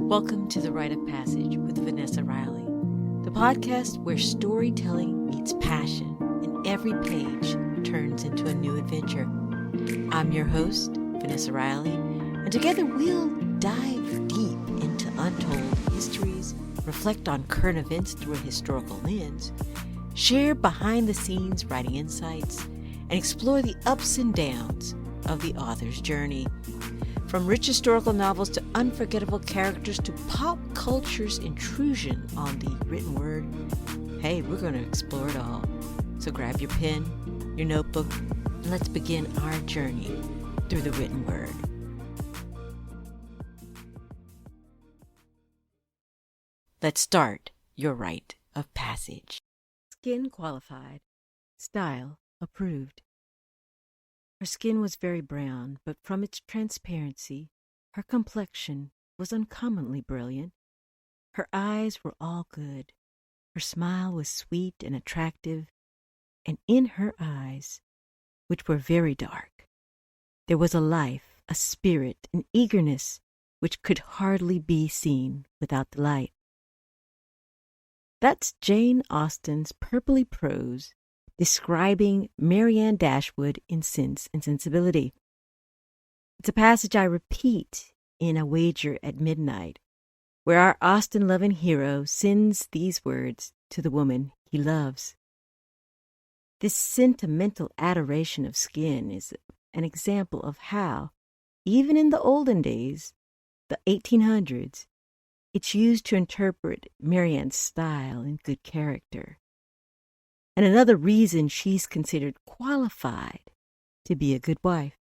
Welcome to The Rite of Passage with Vanessa Riley, the podcast where storytelling meets passion and every page turns into a new adventure. I'm your host, Vanessa Riley, and together we'll dive deep into untold histories, reflect on current events through a historical lens, share behind-the-scenes writing insights, and explore the ups and downs of the author's journey. From rich historical novels to unforgettable characters to pop culture's intrusion on the written word, hey, we're going to explore it all. So grab your pen, your notebook, and let's begin our journey through the written word. Let's start your rite of passage. Skin qualified, style approved. Her skin was very brown, but from its transparency, her complexion was uncommonly brilliant. Her eyes were all good. Her smile was sweet and attractive, and in her eyes, which were very dark, there was a life, a spirit, an eagerness which could hardly be seen without the light. That's Jane Austen's purply prose describing Marianne Dashwood in Sense and Sensibility. It's a passage I repeat in A Wager at Midnight, where our Austen-loving hero sends these words to the woman he loves. This sentimental adoration of skin is an example of how, even in the olden days, the 1800s, it's used to interpret Marianne's style and good character. And another reason she's considered qualified to be a good wife.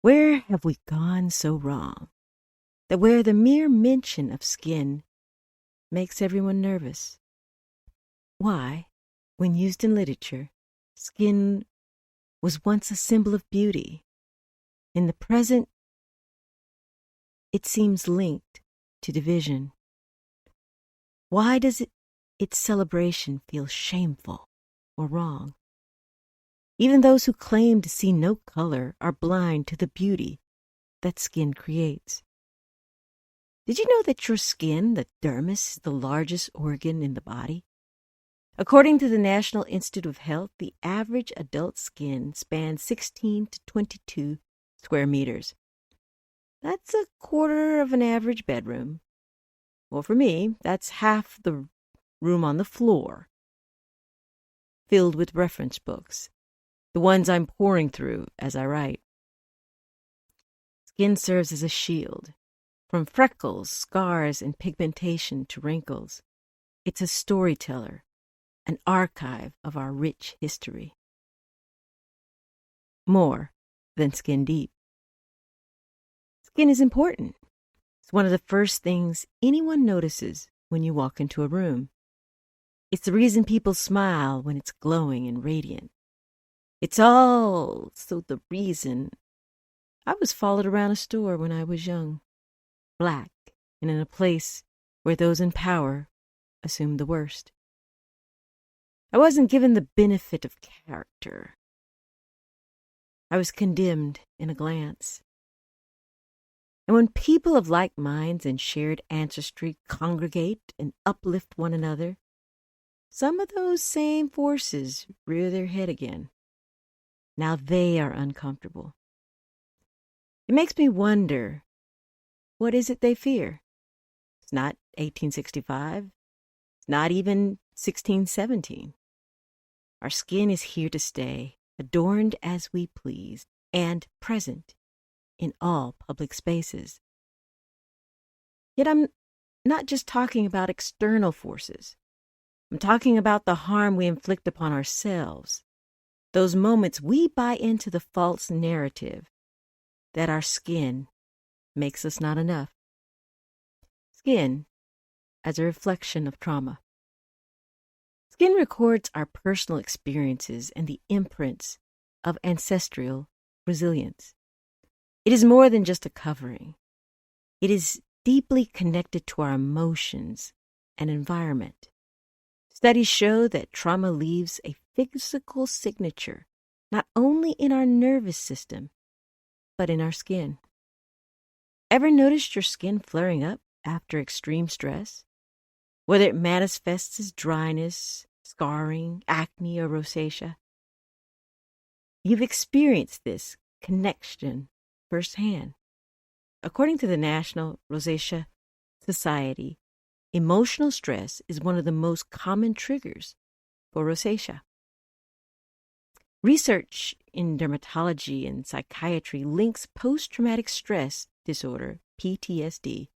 Where have we gone so wrong that where the mere mention of skin makes everyone nervous? Why, when used in literature, skin was once a symbol of beauty. In the present, it seems linked to division. Why does its celebration feels shameful or wrong? Even those who claim to see no color are blind to the beauty that skin creates. Did you know that your skin, the dermis, is the largest organ in the body? According to the National Institute of Health, the average adult skin spans 16 to 22 square meters. That's a quarter of an average bedroom. Well, for me, that's half the room on the floor, filled with reference books, the ones I'm pouring through as I write. Skin serves as a shield. From freckles, scars, and pigmentation to wrinkles, it's a storyteller, an archive of our rich history. More than skin deep. Skin is important. It's one of the first things anyone notices when you walk into a room. It's the reason people smile when it's glowing and radiant. It's also the reason I was followed around a store when I was young, black, and in a place where those in power assumed the worst. I wasn't given the benefit of character. I was condemned in a glance. And when people of like minds and shared ancestry congregate and uplift one another, some of those same forces rear their head again. Now they are uncomfortable. It makes me wonder, what is it they fear? It's not 1865. It's not even 1617. Our skin is here to stay, adorned as we please, and present in all public spaces. Yet I'm not just talking about external forces. I'm talking about the harm we inflict upon ourselves, those moments we buy into the false narrative that our skin makes us not enough. Skin as a reflection of trauma. Skin records our personal experiences and the imprints of ancestral resilience. It is more than just a covering. It is deeply connected to our emotions and environment. Studies show that trauma leaves a physical signature, not only in our nervous system, but in our skin. Ever noticed your skin flaring up after extreme stress? Whether it manifests as dryness, scarring, acne, or rosacea. You've experienced this connection firsthand. According to the National Rosacea Society, emotional stress is one of the most common triggers for rosacea. Research in dermatology and psychiatry links post-traumatic stress disorder, PTSD,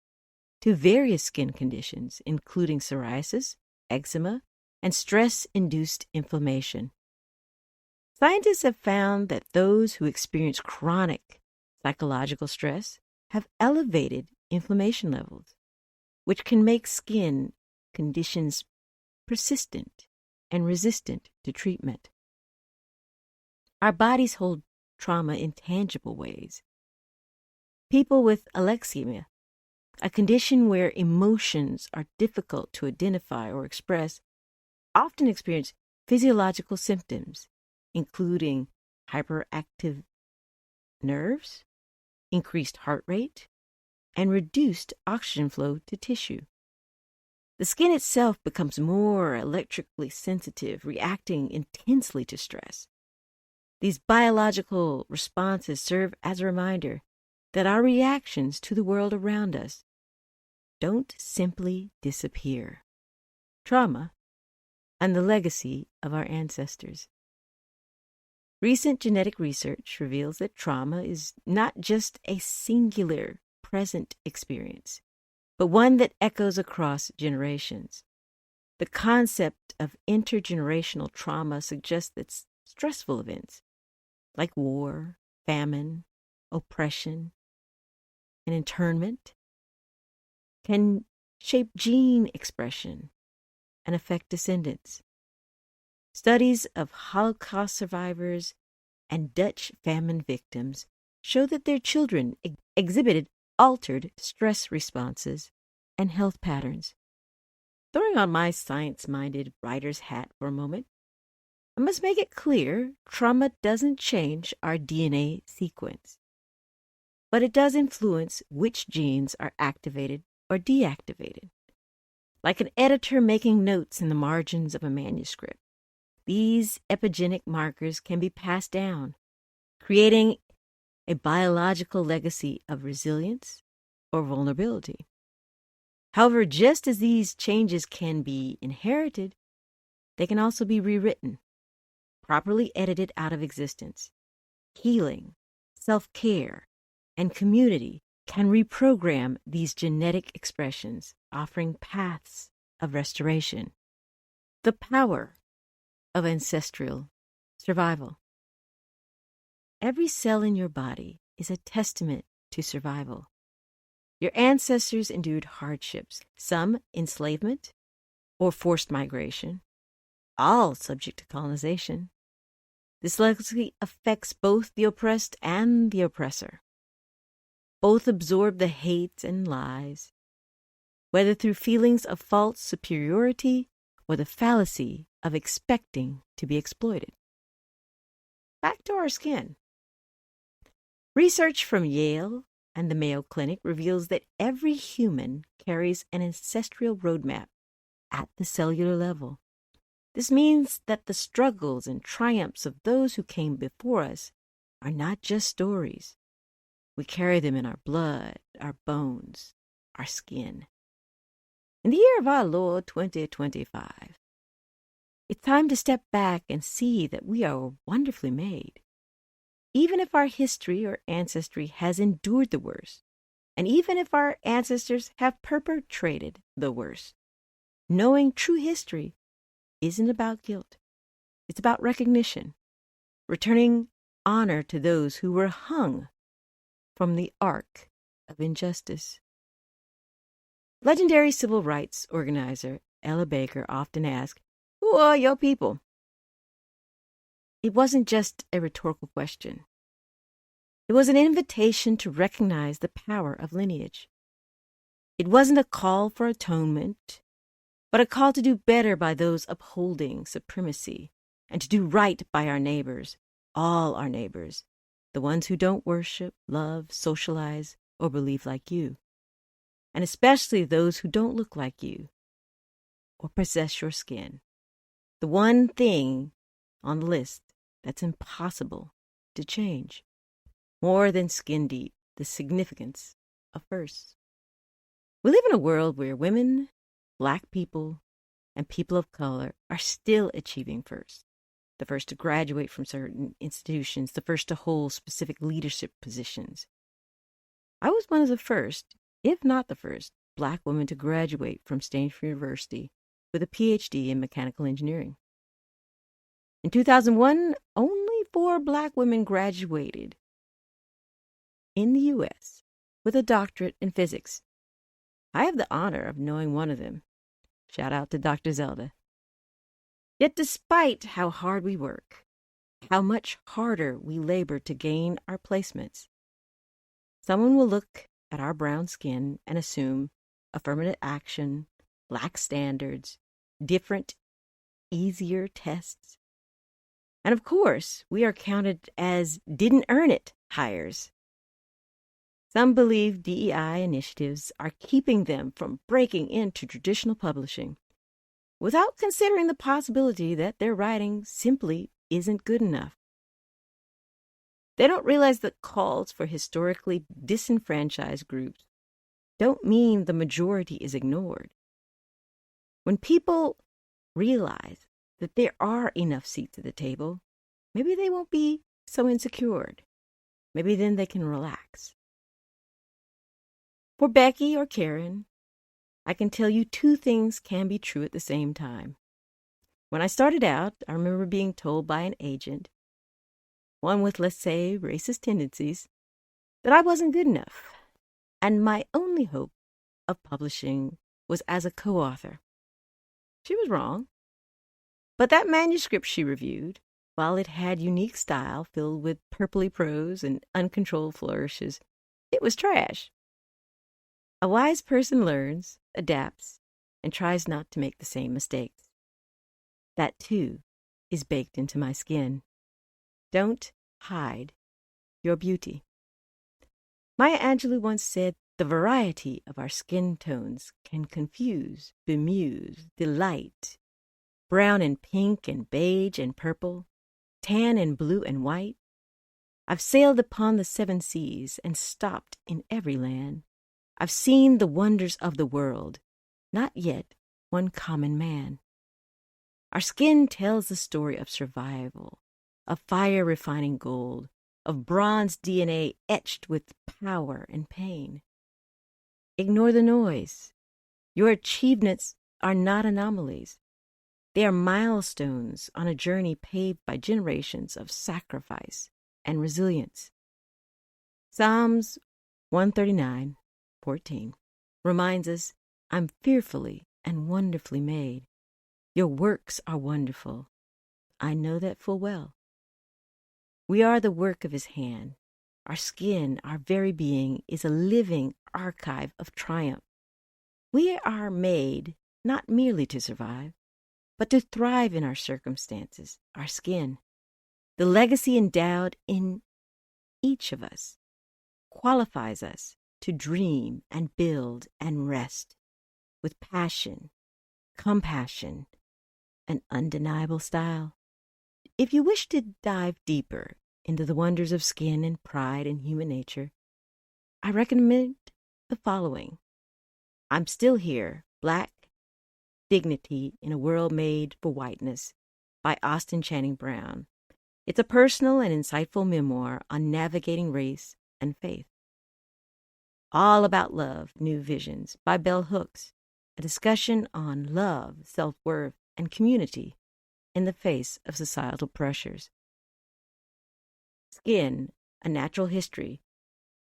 to various skin conditions, including psoriasis, eczema, and stress-induced inflammation. Scientists have found that those who experience chronic psychological stress have elevated inflammation levels, which can make skin conditions persistent and resistant to treatment. Our bodies hold trauma in tangible ways. People with alexithymia, a condition where emotions are difficult to identify or express, often experience physiological symptoms, including hyperactive nerves, increased heart rate, and reduced oxygen flow to tissue. The skin itself becomes more electrically sensitive, reacting intensely to stress. These biological responses serve as a reminder that our reactions to the world around us don't simply disappear. Trauma and the legacy of our ancestors. Recent genetic research reveals that trauma is not just a singular present experience, but one that echoes across generations. The concept of intergenerational trauma suggests that stressful events like war, famine, oppression, and internment can shape gene expression and affect descendants. Studies of Holocaust survivors and Dutch famine victims show that their children exhibited altered stress responses and health patterns. Throwing on my science-minded writer's hat for a moment, I must make it clear trauma doesn't change our DNA sequence, but it does influence which genes are activated or deactivated. Like an editor making notes in the margins of a manuscript, these epigenetic markers can be passed down, creating a biological legacy of resilience or vulnerability. However, just as these changes can be inherited, they can also be rewritten, properly edited out of existence. Healing, self-care, and community can reprogram these genetic expressions, offering paths of restoration. The power of ancestral survival. Every cell in your body is a testament to survival. Your ancestors endured hardships, some enslavement or forced migration, all subject to colonization. This legacy affects both the oppressed and the oppressor. Both absorb the hate and lies, whether through feelings of false superiority or the fallacy of expecting to be exploited. Back to our skin. Research from Yale and the Mayo Clinic reveals that every human carries an ancestral roadmap at the cellular level. This means that the struggles and triumphs of those who came before us are not just stories. We carry them in our blood, our bones, our skin. In the year of our Lord 2025, it's time to step back and see that we are wonderfully made. Even if our history or ancestry has endured the worst, and even if our ancestors have perpetrated the worst, knowing true history isn't about guilt. It's about recognition, returning honor to those who were hung from the arc of injustice. Legendary civil rights organizer Ella Baker often asked, "Who are your people?" It wasn't just a rhetorical question. It was an invitation to recognize the power of lineage. It wasn't a call for atonement, but a call to do better by those upholding supremacy and to do right by our neighbors, all our neighbors, the ones who don't worship, love, socialize, or believe like you, and especially those who don't look like you or possess your skin. The one thing on the list that's impossible to change. More than skin deep, the significance of first. We live in a world where women, Black people, and people of color are still achieving first. The first to graduate from certain institutions, the first to hold specific leadership positions. I was one of the first, if not the first, Black woman to graduate from Stanford University with a PhD in mechanical engineering. In 2001, only 4 Black women graduated in the U.S. with a doctorate in physics. I have the honor of knowing one of them. Shout out to Dr. Zelda. Yet despite how hard we work, how much harder we labor to gain our placements, someone will look at our brown skin and assume affirmative action, lax standards, different, easier tests. And of course, we are counted as didn't earn it hires. Some believe DEI initiatives are keeping them from breaking into traditional publishing, without considering the possibility that their writing simply isn't good enough. They don't realize that calls for historically disenfranchised groups don't mean the majority is ignored. When people realize that there are enough seats at the table, maybe they won't be so insecure. Maybe then they can relax. For Becky or Karen, I can tell you 2 things can be true at the same time. When I started out, I remember being told by an agent, one with, let's say, racist tendencies, that I wasn't good enough, and my only hope of publishing was as a co-author. She was wrong. But that manuscript she reviewed, while it had unique style filled with purply prose and uncontrolled flourishes, it was trash. A wise person learns, adapts, and tries not to make the same mistakes. That, too, is baked into my skin. Don't hide your beauty. Maya Angelou once said, "The variety of our skin tones can confuse, bemuse, delight. Brown and pink and beige and purple, tan and blue and white. I've sailed upon the 7 seas and stopped in every land. I've seen the wonders of the world, not yet one common man." Our skin tells the story of survival, of fire refining gold, of bronze DNA etched with power and pain. Ignore the noise. Your achievements are not anomalies. They are milestones on a journey paved by generations of sacrifice and resilience. Psalms 139:14 reminds us, "I'm fearfully and wonderfully made. Your works are wonderful. I know that full well." We are the work of his hand. Our skin, our very being, is a living archive of triumph. We are made not merely to survive, but to thrive in our circumstances, our skin. The legacy endowed in each of us qualifies us to dream and build and rest with passion, compassion, and undeniable style. If you wish to dive deeper into the wonders of skin and pride in human nature, I recommend the following. I'm Still Here, Black Dignity in a World Made for Whiteness by Austen Channing Brown. It's a personal and insightful memoir on navigating race and faith. All About Love, New Visions by Bell Hooks, a discussion on love, self-worth, and community in the face of societal pressures. Skin, A Natural History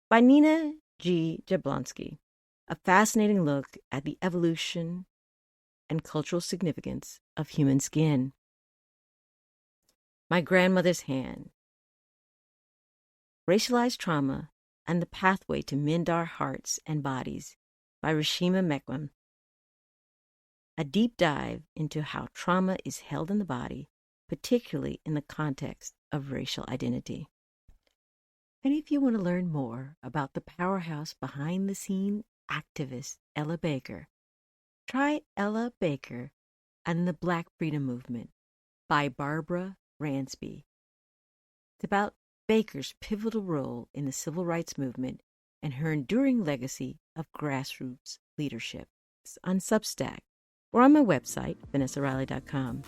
by Nina G. Jablonski, a fascinating look at the evolution and cultural significance of human skin. My Grandmother's Hand, Racialized Trauma and the Pathway to Mend Our Hearts and Bodies by Rashima Mekwam, a deep dive into how trauma is held in the body, particularly in the context of racial identity. And if you want to learn more about the powerhouse behind-the-scene activist Ella Baker, try Ella Baker and the Black Freedom Movement by Barbara Ransby. It's about Baker's pivotal role in the civil rights movement and her enduring legacy of grassroots leadership. It's on Substack or on my website, vanessariley.com,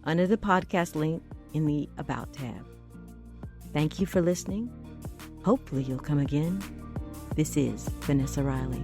under the podcast link in the About tab. Thank you for listening. Hopefully you'll come again. This is Vanessa Riley.